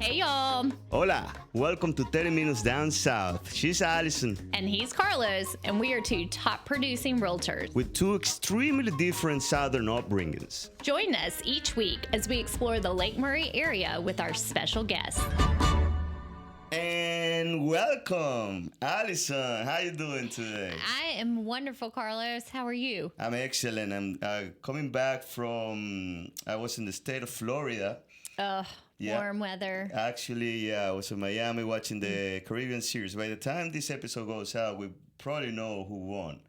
Hey, y'all. Hola, welcome to 30 Minutes Down South. She's Allison. And he's Carlos, and we are two top producing realtors. With two extremely different Southern upbringings. Join us each week as we explore the Lake Murray area with our special guests. And welcome, Allison. How you doing today? I am wonderful, Carlos. How are you? I'm excellent. I'm coming back from, I was in the state of Florida. Warm weather. Actually, I was in Miami watching the Caribbean series. By the time this episode goes out, we probably know who won.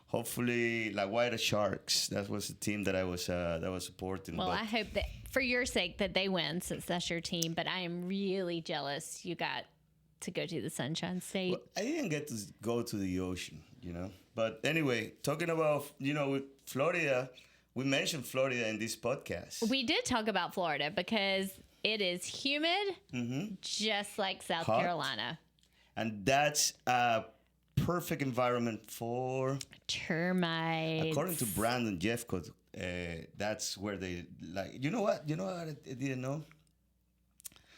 Hopefully, La Guaira Sharks. That was the team that I was supporting. Well, I hope that for your sake that they win, since that's your team. But I am really jealous you got to go to the Sunshine State. Well, I didn't get to go to the ocean, But anyway, talking about, with Florida, we mentioned Florida in this podcast. We did talk about Florida because it is humid, just like South Carolina. And that's a perfect environment for termites. According to Brandon Jeffcoat, that's where they like. You know what? You know what I didn't know?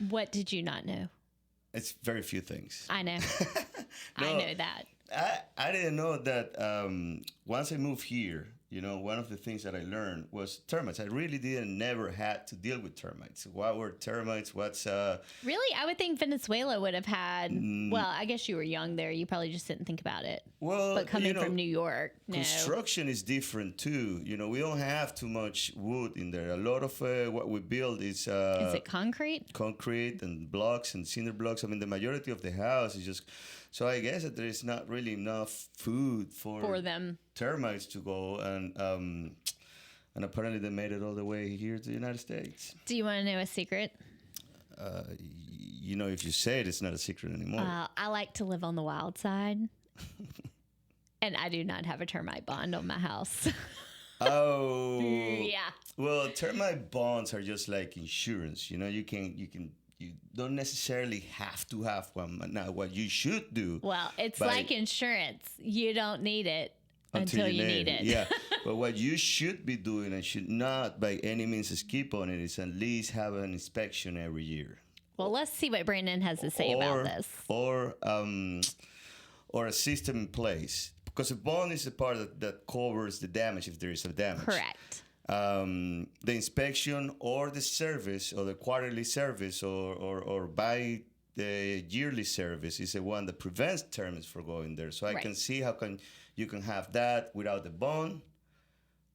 What did you not know? It's very few things. I know. No, I know that. I didn't know that once I moved here, one of the things that I learned was termites. I really never had to deal with termites. What were termites? Really? I would think Venezuela would have had, well, I guess you were young there. You probably just didn't think about it. Well, but coming from New York, no. Construction is different too. We don't have too much wood in there. A lot of what we build is it concrete? Concrete and blocks and cinder blocks. I mean, the majority of the house is just... So I guess that there is not really enough food for them. Termites to go, and apparently they made it all the way here to the United States. Do you want to know a secret? If you say it, it's not a secret anymore. I like to live on the wild side, and I do not have a termite bond on my house. Oh, yeah. Well, termite bonds are just like insurance. You don't necessarily have to have one. Now, what you should do... Well, it's like insurance. You don't need it until you need it. Yeah. But what you should be doing and should not by any means skip on it is at least have an inspection every year. Well, let's see what Brandon has to say about this. Or a system in place. Because a bond is the part that covers the damage if there is a damage. Correct. The inspection or the service or the quarterly service or by the yearly service is the one that prevents termites from going there. So I can see how you can have that without the bond,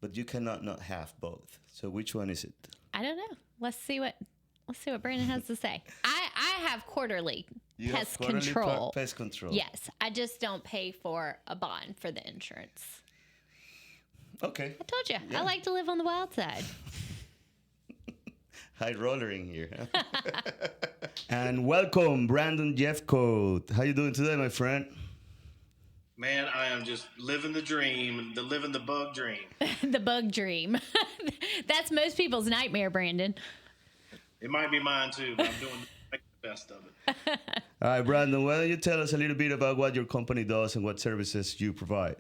but you cannot not have both. So which one is it? I don't know. Let's see what Brandon has to say. I have quarterly pest control. Pest control. Yes, I just don't pay for a bond for the insurance. Okay. I told you. Yeah. I like to live on the wild side. High rollering here. Huh? And welcome, Brandon Jeffcoat. How you doing today, my friend? Man, I am just living the dream, living the bug dream. The bug dream. That's most people's nightmare, Brandon. It might be mine too, but I'm doing the best of it. All right, Brandon, why don't you tell us a little bit about what your company does and what services you provide?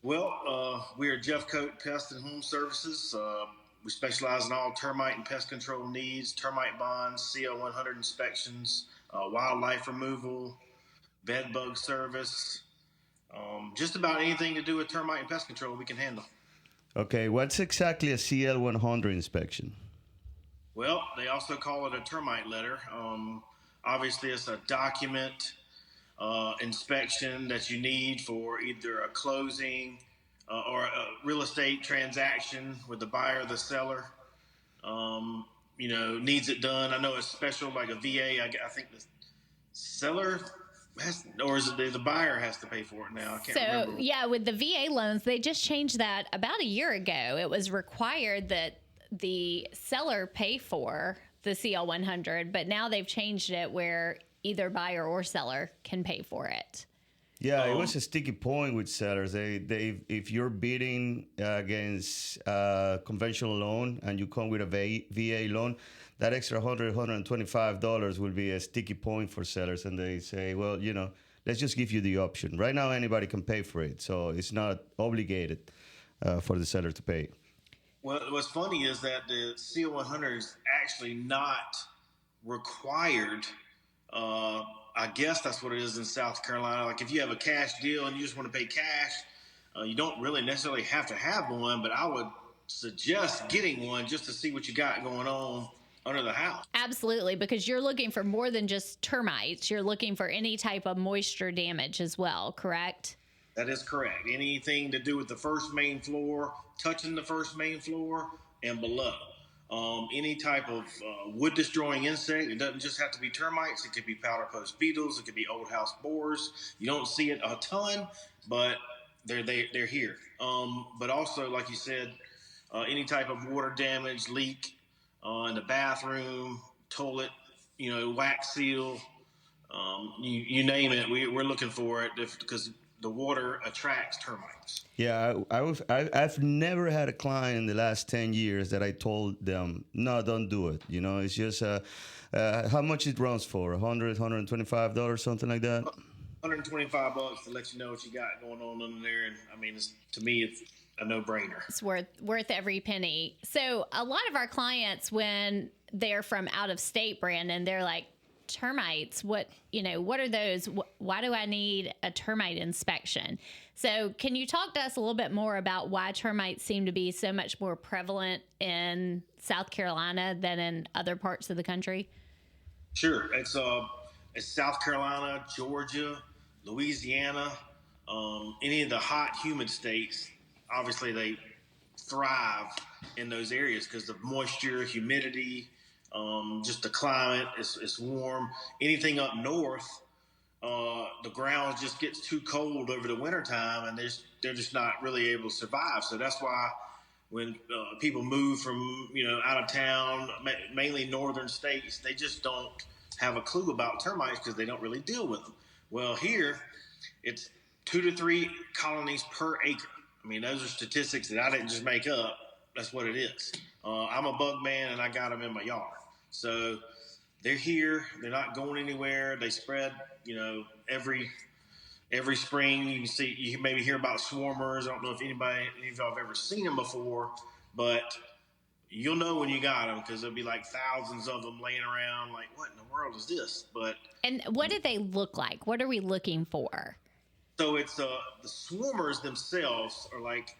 Well, we are Jeffcoat Pest and Home Services. We specialize in all termite and pest control needs, termite bonds, CO 100 inspections, wildlife removal, bed bug service, just about anything to do with termite and pest control we can handle. Okay, what's exactly a CL 100 inspection? Well, they also call it a termite letter. Obviously, it's a document inspection that you need for either a closing or a real estate transaction with the buyer or the seller. Needs it done. I know it's special, like a VA. I think the seller has, or is it the buyer has to pay for it now? I can't remember. So, yeah, with the VA loans, they just changed that about a year ago. It was required that the seller pay for the CL 100, but now they've changed it where either buyer or seller can pay for it. Yeah, it was a sticky point with sellers. They if you're bidding against a conventional loan and you come with a VA loan, that extra $125 will be a sticky point for sellers. And they say, well, let's just give you the option. Right now, anybody can pay for it, so it's not obligated for the seller to pay. Well, what's funny is that the CO100 is actually not required. I guess that's what it is in South Carolina. Like if you have a cash deal and you just want to pay cash, you don't really necessarily have to have one, but I would suggest getting one just to see what you got going on under the house. Absolutely, because you're looking for more than just termites. You're looking for any type of moisture damage as well, correct? That is correct. Anything to do with the first main floor, touching the first main floor, and below. Any type of wood destroying insect. It doesn't just have to be termites. It could be powder post beetles. It could be old house borers. You don't see it a ton, but they're here. But also, like you said, any type of water damage, leak in the bathroom, toilet, wax seal, you name it. We're looking for it because the water attracts termites. Yeah, I've never had a client in the last 10 years that I told them, no, don't do it. It's just how much it runs for, $125, something like that. $125 to let you know what you got going on under there. And I mean, to me, it's a no-brainer. It's worth every penny. So a lot of our clients, when they're from out of state, Brandon, they're like, termites, what are those? Why do I need a termite inspection? So can you talk to us a little bit more about why termites seem to be so much more prevalent in South Carolina than in other parts of the country? Sure. It's South Carolina, Georgia, Louisiana, any of the hot, humid states. Obviously, they thrive in those areas because the moisture, humidity, just the climate is warm. Anything up north, the ground just gets too cold over the wintertime, and they're just not really able to survive. So that's why when people move from out of town, mainly northern states, they just don't have a clue about termites because they don't really deal with them. Well, here it's 2 to 3 colonies per acre. I mean, those are statistics that I didn't just make up. That's what it is. I'm a bug man, and I got them in my yard. So they're here. They're not going anywhere. They spread, every spring. You can maybe hear about swarmers. I don't know if any of y'all have ever seen them before, but you'll know when you got them because there'll be like thousands of them laying around. Like, what in the world is this? And what do they look like? What are we looking for? So it's the swarmers themselves are like,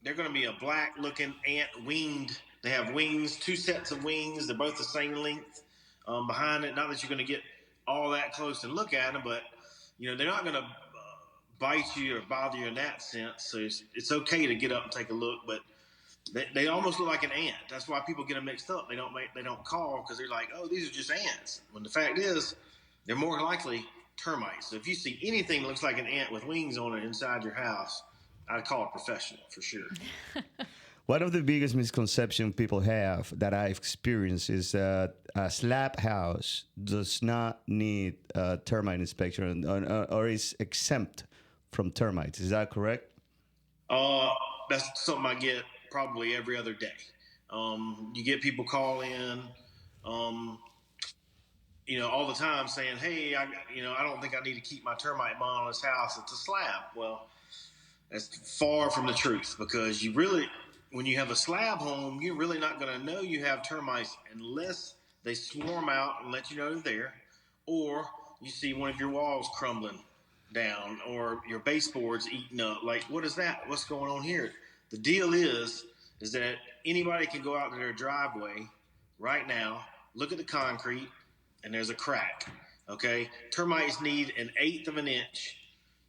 they're going to be a black looking ant winged. They have wings, 2 sets of wings. They're both the same length behind it. Not that you're going to get all that close and look at them, but they're not going to bite you or bother you in that sense. So it's okay to get up and take a look, but they almost look like an ant. That's why people get them mixed up. They don't call because they're like, oh, these are just ants. When the fact is, they're more likely termites. So if you see anything that looks like an ant with wings on it inside your house, I'd call a professional for sure. One of the biggest misconceptions people have that I've experienced is a slab house does not need a termite inspection or is exempt from termites. Is that correct? That's something I get probably every other day. You get people call in, all the time saying, hey, I don't think I need to keep my termite bond on this house. It's a slab. Well, that's far from the truth because when you have a slab home, you're really not going to know you have termites unless they swarm out and let you know they're there, or you see one of your walls crumbling down or your baseboards eating up. Like, what is that? What's going on here? The deal is that anybody can go out to their driveway right now, look at the concrete, and there's a crack. Okay? Termites need 1/8 of an inch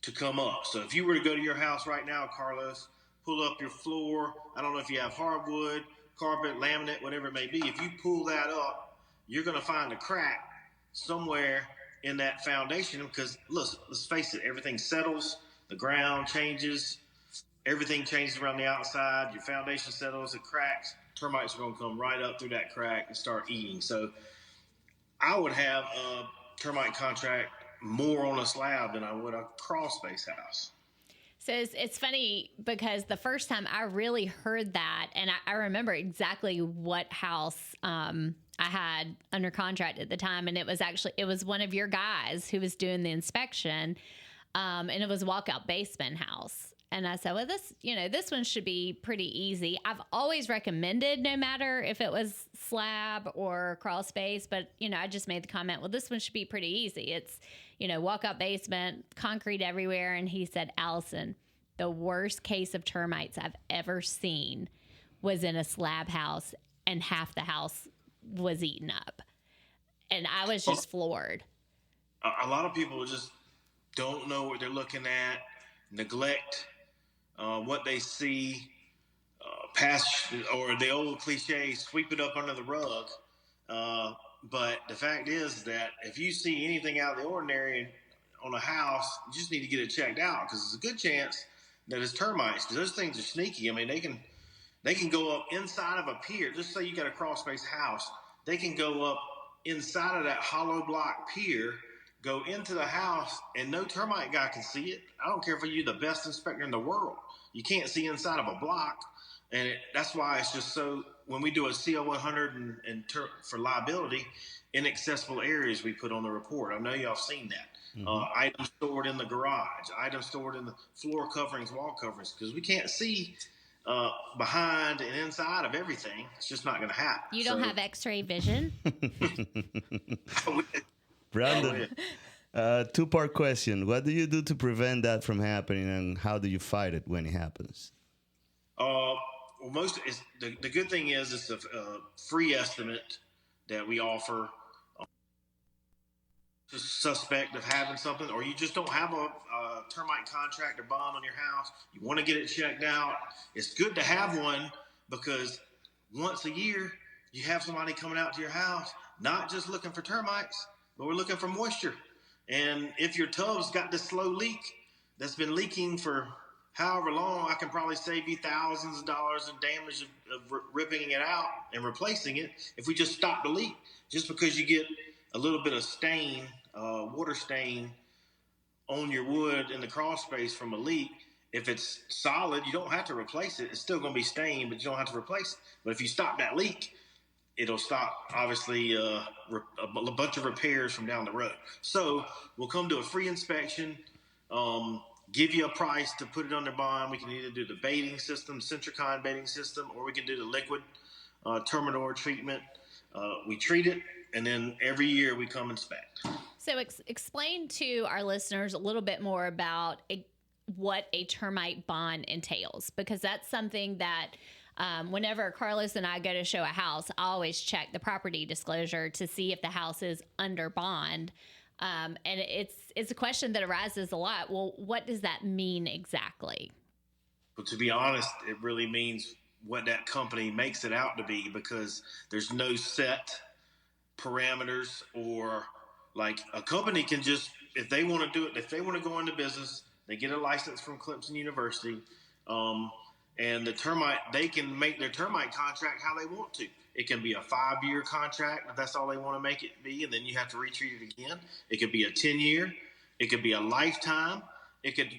to come up. So if you were to go to your house right now, Carlos, pull up your floor, I don't know if you have hardwood, carpet, laminate, whatever it may be. If you pull that up, you're going to find a crack somewhere in that foundation because, look, let's face it, everything settles, the ground changes, everything changes around the outside, your foundation settles, it cracks, termites are going to come right up through that crack and start eating. So I would have a termite contract more on a slab than I would a crawl space house. So it's funny because the first time I really heard that, and I remember exactly what house I had under contract at the time, and it was one of your guys who was doing the inspection, and it was a walkout basement house. And I said, well, this one should be pretty easy. I've always recommended, no matter if it was slab or crawl space, but, I just made the comment, well, this one should be pretty easy. It's, walk-up basement, concrete everywhere. And he said, Allison, the worst case of termites I've ever seen was in a slab house, and half the house was eaten up. And I was just floored. A lot of people just don't know what they're looking at, neglect what they see, past, or the old cliche, sweep it up under the rug. But the fact is that if you see anything out of the ordinary on a house, you just need to get it checked out, because there's a good chance that it's termites. Because those things are sneaky. I mean, they can go up inside of a pier. Just say you got a crawl space house, they can go up inside of that hollow block pier, go into the house, and no termite guy can see it. I don't care if you're the best inspector in the world. You can't see inside of a block. And that's why it's just so, when we do a CO 100 for liability, inaccessible areas we put on the report. I know y'all have seen that. Mm-hmm. Items stored in the garage, items stored in the floor coverings, wall coverings, because we can't see behind and inside of everything. It's just not going to happen. You don't have x-ray vision? Brandon, two-part question. What do you do to prevent that from happening, and how do you fight it when it happens? Well, the good thing is it's a free estimate that we offer. Suspect of having something, or you just don't have a termite contract or bond on your house, you want to get it checked out, it's good to have one, because once a year you have somebody coming out to your house, not just looking for termites, but we're looking for moisture. And if your tub's got this slow leak that's been leaking for however long, I can probably save you thousands of dollars in damage of ripping it out and replacing it if we just stop the leak. Just because you get a little bit of stain, water stain on your wood in the crawl space from a leak, if it's solid, you don't have to replace it. It's still going to be stained, but you don't have to replace it. But if you stop that leak, it'll stop, obviously, a bunch of repairs from down the road. So we'll come to a free inspection, give you a price to put it under bond. We can either do the baiting system, Centricon baiting system, or we can do the liquid Terminor treatment. We treat it, and then every year we come inspect. So explain to our listeners a little bit more about what a termite bond entails, because that's something that whenever Carlos and I go to show a house, I always check the property disclosure to see if the house is under bond. And it's a question that arises a lot. Well, what does that mean exactly? Well, to be honest, it really means what that company makes it out to be, because there's no set parameters, or like a company can just, if they want to do it, if they want to go into business, they get a license from Clemson University, and they can make their termite contract how they want to. It can be a 5-year contract if that's all they want to make it be, and then you have to retreat it again. It could be a 10-year. It could be a lifetime. It could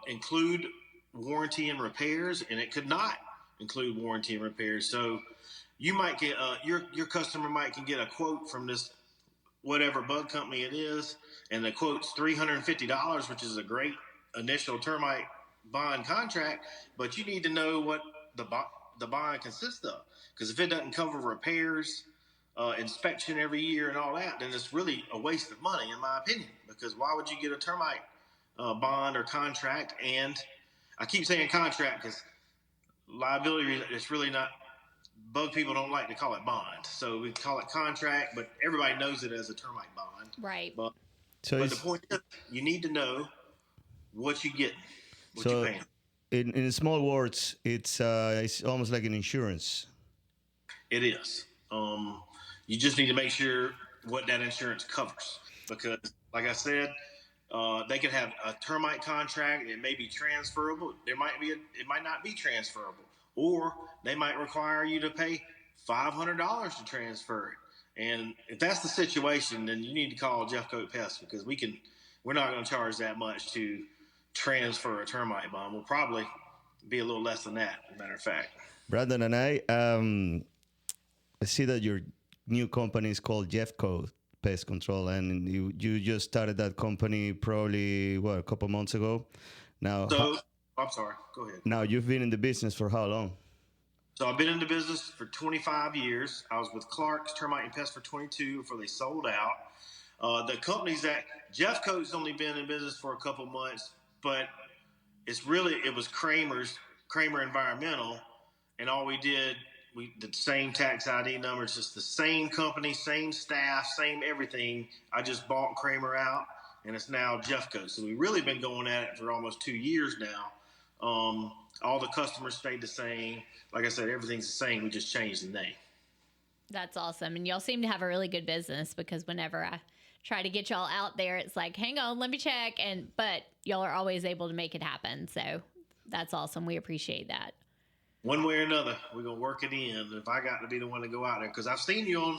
include warranty and repairs, and it could not include warranty and repairs. So you might get your customer can get a quote from this whatever bug company it is, and the quote's $350, which is a great initial termite bond contract, but you need to know what the bond consists of, because if it doesn't cover repairs, inspection every year and all that, then it's really a waste of money, in my opinion, because why would you get a termite bond or contract? And I keep saying contract because liability is really not, bug people don't like to call it bond, so we call it contract, but everybody knows it as a termite bond. Right. But the point is, you need to know what you get, what you're paying. In small words, it's almost like an insurance. It is. You just need to make sure what that insurance covers, because, like I said, they could have a termite contract. It may be transferable. It might not be transferable, or they might require you to pay $500 to transfer it. And if that's the situation, then you need to call Jeffcoat Pest, because we're not going to charge that much to transfer a termite bond. We'll probably be a little less than that, as a matter of fact. Brandon and I see that your new company is called Jeffcoat Pest Control, and you just started that company probably a couple months ago. Now, I'm sorry. Go ahead. Now, you've been in the business for how long? So I've been in the business for 25 years. I was with Clark's Termite and Pest for 22 before they sold out. The companies that Jeffcoat's only been in business for a couple months, but it was Kramer Environmental, and all we did the same tax ID numbers, just the same company, same staff, same everything. I just bought Kramer out, and it's now Jeffcoat. So we've really been going at it for almost 2 years now. All the customers stayed the same. Like I said, everything's the same. We just changed the name. That's awesome. And y'all seem to have a really good business, because whenever I try to get y'all out there, it's like, hang on, let me check. But y'all are always able to make it happen. So that's awesome. We appreciate that. One way or another, we're going to work it in. If I got to be the one to go out there, because I've seen you on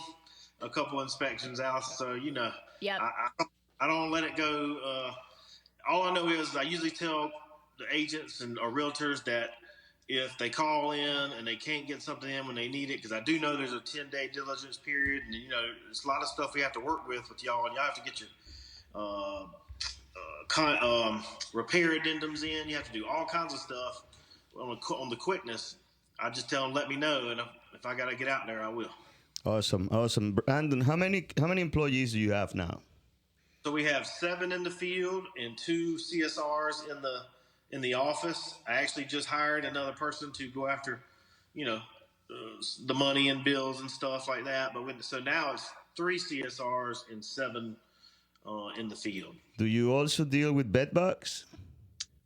a couple inspections out. So, Yep. I don't let it go. All I know is I usually tell the agents or realtors that if they call in and they can't get something in when they need it, because I do know there's a 10-day diligence period, and there's a lot of stuff we have to work with y'all, and y'all have to get your repair addendums in. You have to do all kinds of stuff on the quickness. I just tell them, let me know, and if I got to get out there, I will. Awesome. Brandon, how many employees do you have now? So we have 7 in the field and 2 CSRs in the office. I actually just hired another person to go after, the money and bills and stuff like that. So now it's 3 CSRs and 7 in the field. Do you also deal with bed bugs?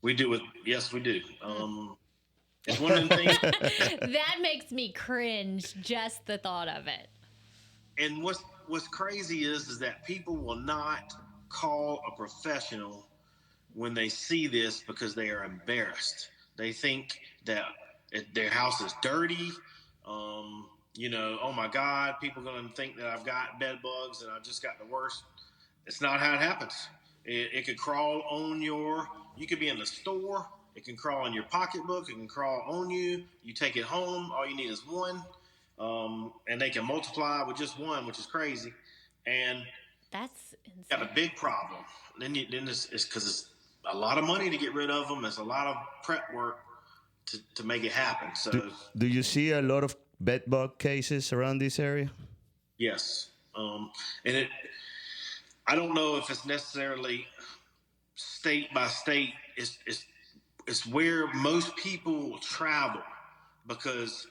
Yes, we do. It's one of the things. That makes me cringe, just the thought of it. And what's crazy is that people will not call a professional when they see this, because they are embarrassed. They think that their house is dirty. Oh my God, people are going to think that I've got bed bugs and I've just got the worst. It's not how it happens. It could crawl on you could be in the store. It can crawl in your pocketbook. It can crawl on you. You take it home. All you need is one. And they can multiply with just one, which is crazy. And that's insane. You got a big problem. Then it's because it's a lot of money to get rid of them. It's a lot of prep work to make it happen. So, do you see a lot of bed bug cases around this area? Yes, and I don't know if it's necessarily state by state. It's where most people travel, because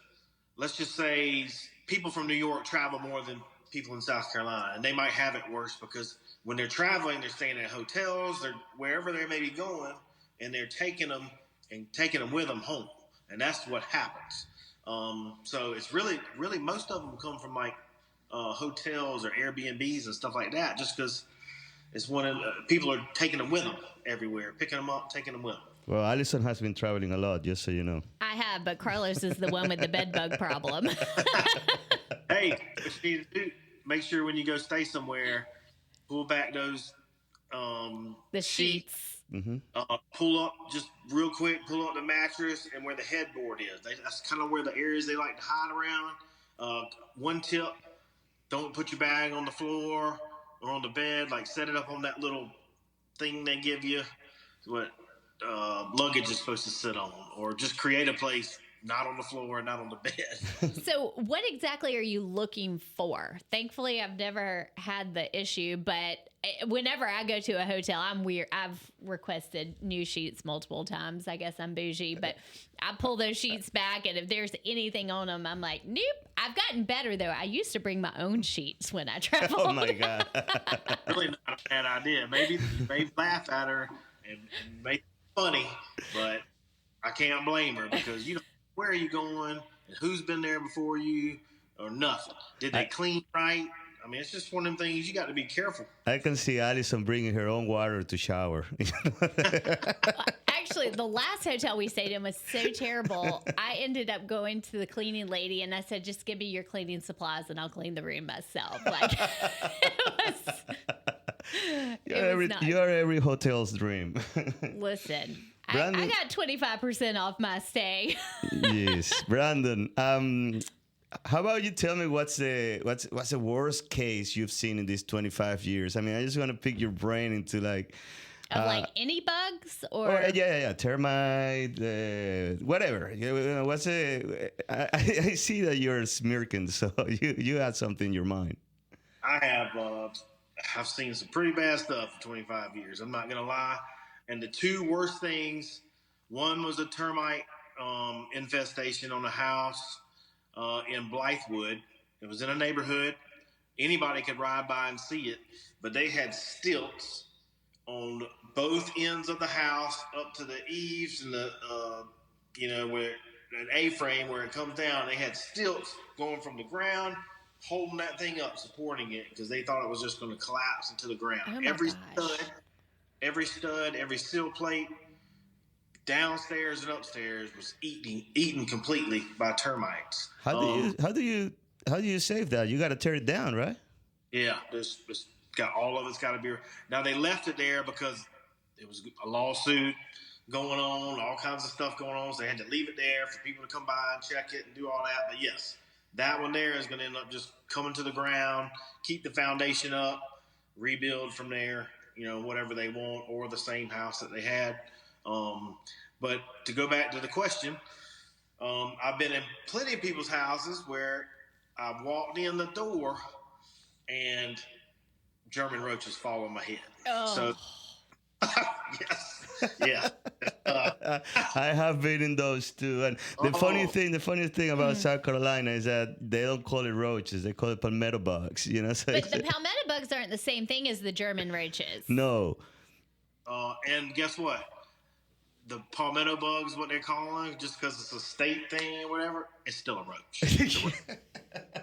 let's just say people from New York travel more than people in South Carolina, and they might have it worse because when they're traveling, they're staying in hotels, they're wherever they may be going, and they're taking them with them home, and that's what happens. So it's really most of them come from like hotels or Airbnbs and stuff like that, just because it's people are taking them with them everywhere, picking them up, taking them with them. Well, Allison has been traveling a lot, just so you know. I have, but Carlos is the one with the bed bug problem. Hey, what you need to do, make sure when you go stay somewhere, pull back those the sheets. Mm-hmm. Pull up just real quick, pull up the mattress and where the headboard is. That's kind of where the areas they like to hide around. One tip, don't put your bag on the floor or on the bed. Like, set it up on that little thing they give you, what luggage is supposed to sit on, or just create a place not on the floor, not on the bed. So what exactly are you looking for? Thankfully, I've never had the issue, but whenever I go to a hotel, I'm weird. I've requested new sheets multiple times. I guess I'm bougie, but I pull those sheets back, and if there's anything on them, I'm like, nope. I've gotten better, though. I used to bring my own sheets when I traveled. Oh, my God. Really not a bad idea. Maybe laugh at her and make it funny, but I can't blame her, because where are you going, and who's been there before you, or nothing. Did they clean right? I mean, it's just one of them things you got to be careful. I can see Allison bringing her own water to shower. Actually, the last hotel we stayed in was so terrible. I ended up going to the cleaning lady, and I said, just give me your cleaning supplies, and I'll clean the room myself. Like, you're every hotel's dream. Listen, Brandon, I got 25% off my stay. Yes, Brandon. How about you tell me what's the worst case you've seen in these 25 years? I mean, I just want to pick your brain into like Of like any bugs or yeah, termite, whatever. What's I see that you're smirking, so you had something in your mind. I have I've seen some pretty bad stuff for 25 years. I'm not gonna lie. And the two worst things, one was a termite infestation on a house in Blythewood. It was in a neighborhood. Anybody could ride by and see it, but they had stilts on both ends of the house up to the eaves and the where an A-frame where it comes down. They had stilts going from the ground, holding that thing up, supporting it because they thought it was just going to collapse into the ground. oh my gosh. Every sill plate, downstairs and upstairs was eaten completely by termites. How do you save that? You got to tear it down, right? Yeah, there's got all of it's got to be. Now they left it there because there was a lawsuit going on, all kinds of stuff going on. So they had to leave it there for people to come by and check it and do all that. But yes, that one there is going to end up just coming to the ground, keep the foundation up, rebuild from there. Whatever they want, or the same house that they had. But to go back to the question, I've been in plenty of people's houses where I've walked in the door and German roaches fall on my head. Oh. So, yes, yeah. I have been in those too. And the funny thing about South Carolina is that they don't call it roaches; they call it palmetto bugs. So But the palmetto bugs aren't the same thing as the German roaches. No. And guess what? The palmetto bugs, what they're calling, just because it's a state thing or whatever, it's still a roach.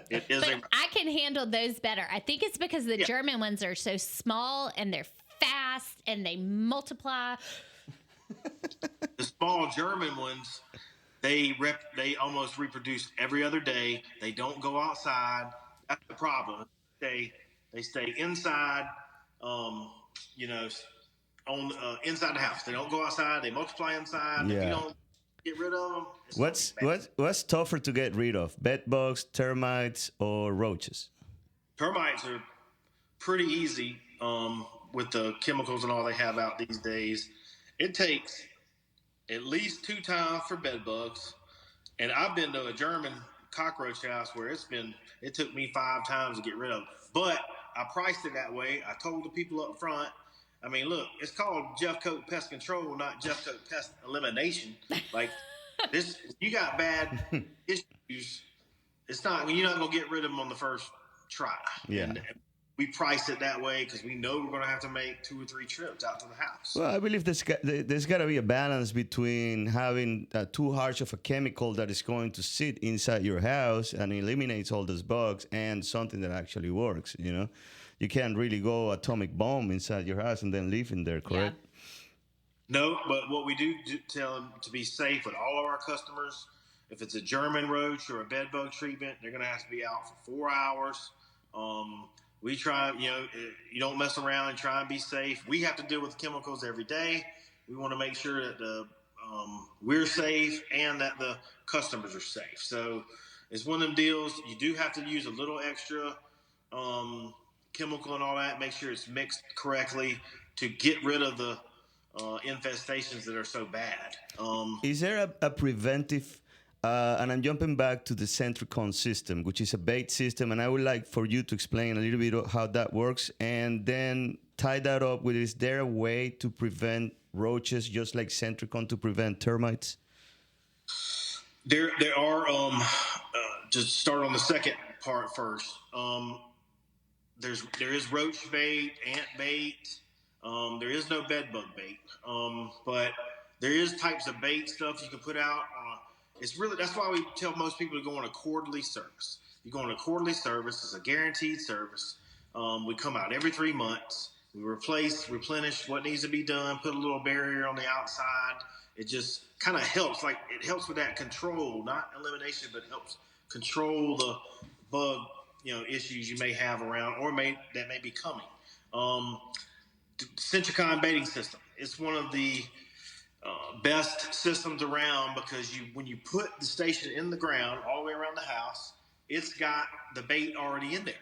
It is But a roach. I can handle those better. I think it's because the German ones are so small and they're fast and they multiply. The small German ones, they almost reproduce every other day. They don't go outside. That's the problem. They stay inside. On inside the house. They don't go outside. They multiply inside. Yeah. If you don't get rid of them, What's tougher to get rid of? Bed bugs, termites, or roaches? Termites are pretty easy with the chemicals and all they have out these days. It takes at least 2 times for bed bugs. And I've been to a German cockroach house where it took me 5 times to get rid of it. But I priced it that way. I told the people up front, I mean, look, it's called Jeffcoat Pest Control, not Jeffcoat Pest Elimination. Like this, you got bad issues. It's not you're not gonna get rid of them on the first try. Yeah. And we price it that way because we know we're gonna have to make 2 or 3 trips out to the house. Well, I believe there's got to be a balance between having too harsh of a chemical that is going to sit inside your house and eliminates all those bugs and something that actually works. You can't really go atomic bomb inside your house and then leave in there, correct? Yeah. No, but what we do tell them to be safe with all of our customers. If it's a German roach or a bed bug treatment, they're going to have to be out for 4 hours. We try, you don't mess around and try and be safe. We have to deal with chemicals every day. We want to make sure that we're safe and that the customers are safe. So it's one of them deals. You do have to use a little extra chemical and all that. Make sure it's mixed correctly to get rid of the infestations that are so bad. Is there a preventive, and I'm jumping back to the Centricon system, which is a bait system, and I would like for you to explain a little bit of how that works, and then tie that up with, is there a way to prevent roaches just like Centricon to prevent termites? There are, to start on the second part first, there is roach bait, ant bait. There is no bed bug bait, but there is types of bait stuff you can put out. That's why we tell most people to go on a quarterly service. You go on a quarterly service; it's a guaranteed service. We come out every 3 months. We replenish what needs to be done, put a little barrier on the outside. It just kind of helps. Like it helps with that control, not elimination, but helps control the bug, issues you may have around or that may be coming. Centricon baiting system. It's one of the best systems around because when you put the station in the ground all the way around the house, it's got the bait already in there.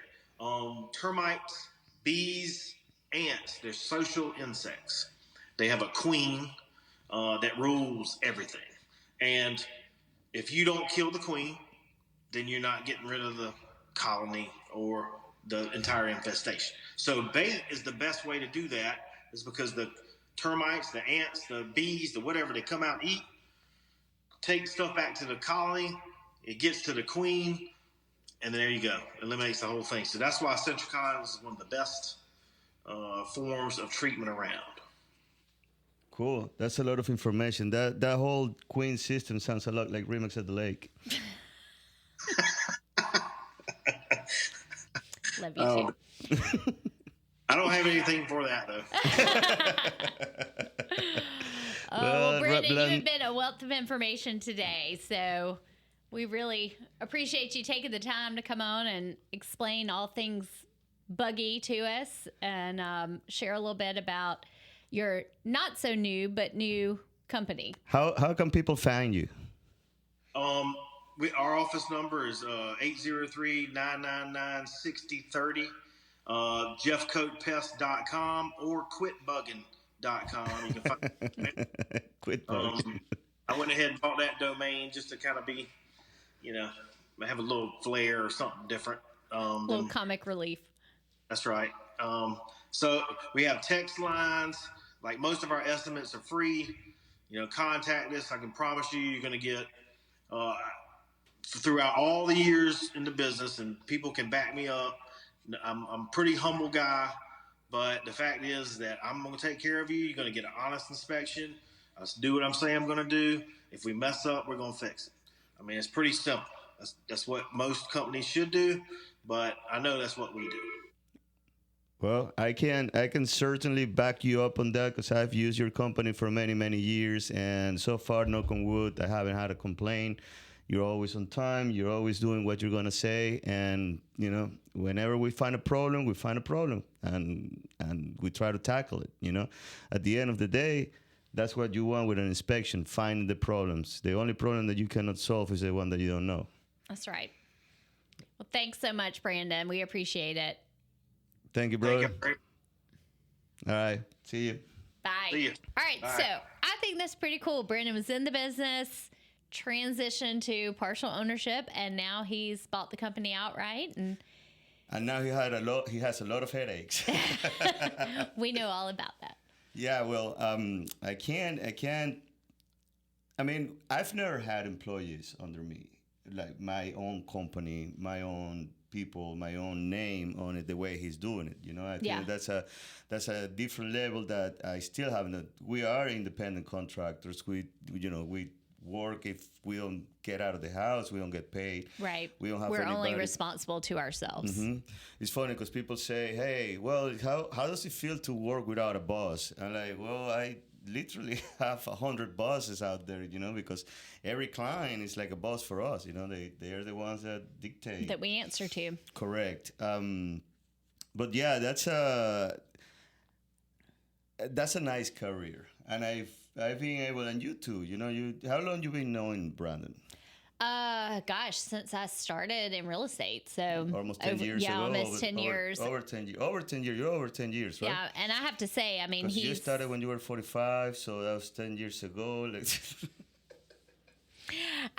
Termites, bees, ants, they're social insects. they have a queen that rules everything. And if you don't kill the queen, then you're not getting rid of the colony or the entire infestation. So bait is the best way to do that, is because the termites, the ants, the bees, the whatever, they come out and eat, take stuff back to the colony, it gets to the queen, and there you go. Eliminates the whole thing. So that's why Central Cons is one of the best forms of treatment around. Cool. That's a lot of information. That whole queen system sounds a lot like Remix at the Lake. Love you too. I don't have anything for that though. Well, Brandon, you have been a wealth of information today, so we really appreciate you taking the time to come on and explain all things buggy to us and share a little bit about your not so new but new company. How can people find you? Our office number is 803-999-6030. Jeffcoatpest.com or quitbuggin.com. You can find Quit bugging. I went ahead and bought that domain just to kind of be, have a little flair or something different. A little comic relief. That's right. So we have text lines. Like, most of our estimates are free. Contact us. I can promise you, you're going to get throughout all the years in the business, and people can back me up. I'm a pretty humble guy, but the fact is that I'm going to take care of you. You're going to get an honest inspection. Let's do what I'm saying I'm going to do. If we mess up, we're going to fix it. I mean, it's pretty simple. That's what most companies should do, but I know that's what we do. Well, I can certainly back you up on that, because I've used your company for many, many years, and so far, knock on wood, I haven't had a complaint. You're always on time. You're always doing what you're gonna say, and whenever we find a problem, and we try to tackle it. At the end of the day, that's what you want with an inspection: finding the problems. The only problem that you cannot solve is the one that you don't know. That's right. Well, thanks so much, Brandon. We appreciate it. Thank you, brother. All right. See you. Bye. See you. All right. Bye. So I think that's pretty cool. Brandon was in the business, transitioned to partial ownership, and now he's bought the company outright. And now he has a lot of headaches. we know all about that. Yeah. Well, I can't. I mean, I've never had employees under me, like my own company, my own people, my own name on it, the way he's doing it. I think that's a different level that I still haven't. We are independent contractors. We work. If we don't get out of the house, we don't get paid. Right. We don't have. We're anybody. only responsible to ourselves. Mm-hmm. It's funny because people say, "Hey, well, how does it feel to work without a boss?" I'm like, "Well, I literally have 100 bosses out there, because every client is like a boss for us. They are the ones that dictate, that we answer to." Correct. But yeah, that's a nice career, and I've been able, and you too. How long you been knowing Brandon? Gosh, since I started in real estate, so almost 10 years ago. Yeah, almost 10 years. Over 10 years. Over 10 years. You're over 10 years, right? Yeah, and I have to say, I mean, you started when you were 45, so that was 10 years ago.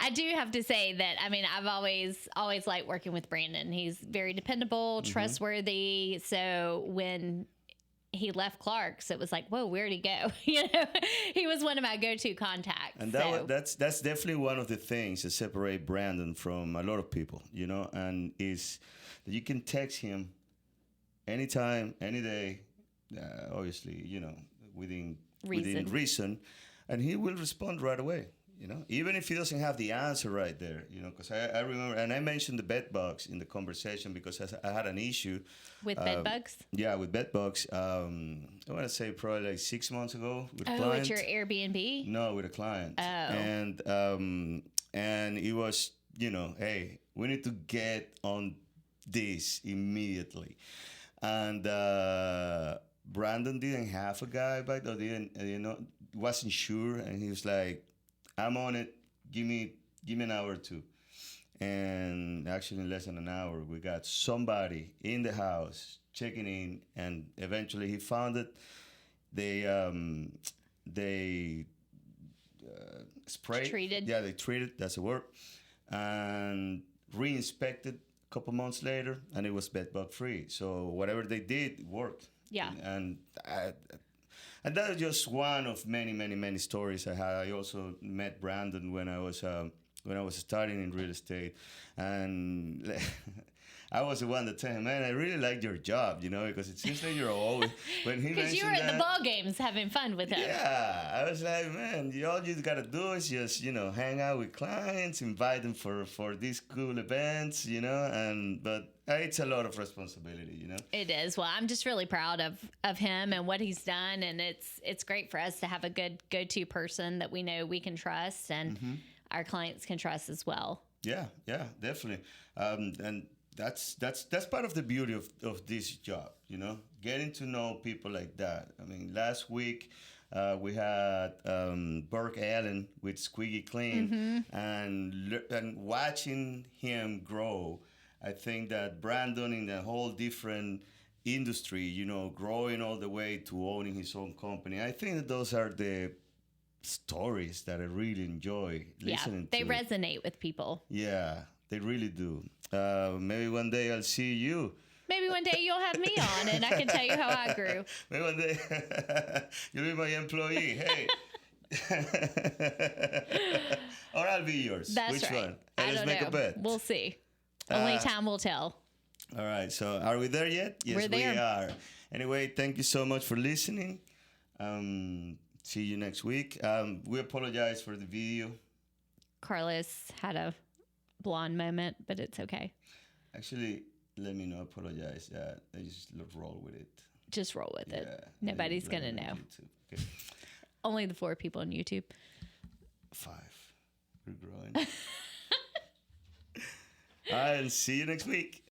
I do have to say that, I mean, I've always liked working with Brandon. He's very dependable, trustworthy. So when he left Clark's, it was like, whoa, where'd he go? He was one of my go-to contacts. And that's definitely one of the things that separate Brandon from a lot of people, and is that you can text him anytime, any day, obviously, within reason, and he will respond right away. Even if he doesn't have the answer right there, because I remember, and I mentioned the bed bugs in the conversation because I had an issue. With bed bugs? Yeah, with bed bugs. I want to say probably like 6 months ago with a client. With your Airbnb? No, with a client. Oh. And it was, hey, we need to get on this immediately. And Brandon didn't have a guy back then, wasn't sure, and he was like, I'm on it. Give me an hour or two. And actually, in less than an hour, we got somebody in the house checking in, and eventually he found it. they sprayed. Treated. Yeah, they treated. That's a word. And re-inspected a couple months later, and it was bed bug free. So whatever they did, it worked. Yeah. And that was just one of many, many, many stories I had. I also met Brandon when I was starting in real estate, and I was the one that told him, "Man, I really liked your job, because it seems like you're always." When he Because you were at the ball games having fun with him. Yeah, I was like, man, all you gotta do is just hang out with clients, invite them for these cool events, but it's a lot of responsibility, It is. Well, I'm just really proud of him and what he's done, and it's great for us to have a good go-to person that we know we can trust and our clients can trust as well. Yeah, definitely. And that's part of the beauty of this job, getting to know people like that. I mean, last week we had Burke Allen with Squeaky Clean, and watching him grow. I think that Brandon in a whole different industry, growing all the way to owning his own company. I think that those are the stories that I really enjoy listening to. They resonate with people. Yeah, they really do. Maybe one day I'll see you. Maybe one day you'll have me on and I can tell you how I grew. Maybe one day you'll be my employee. Hey. Or I'll be yours. That's Which right. one? Let's make a bet. We'll see. Only time will tell. All right. So are we there yet? Yes, We're there. We are. Anyway, thank you so much for listening. See you next week. We apologize for the video. Carlos had a blonde moment, but it's okay. Actually, let me not apologize. I just roll with it. Just roll with it. Yeah, Nobody's going to know. Okay. Only the 4 people on YouTube. 5. We're growing. I'll see you next week.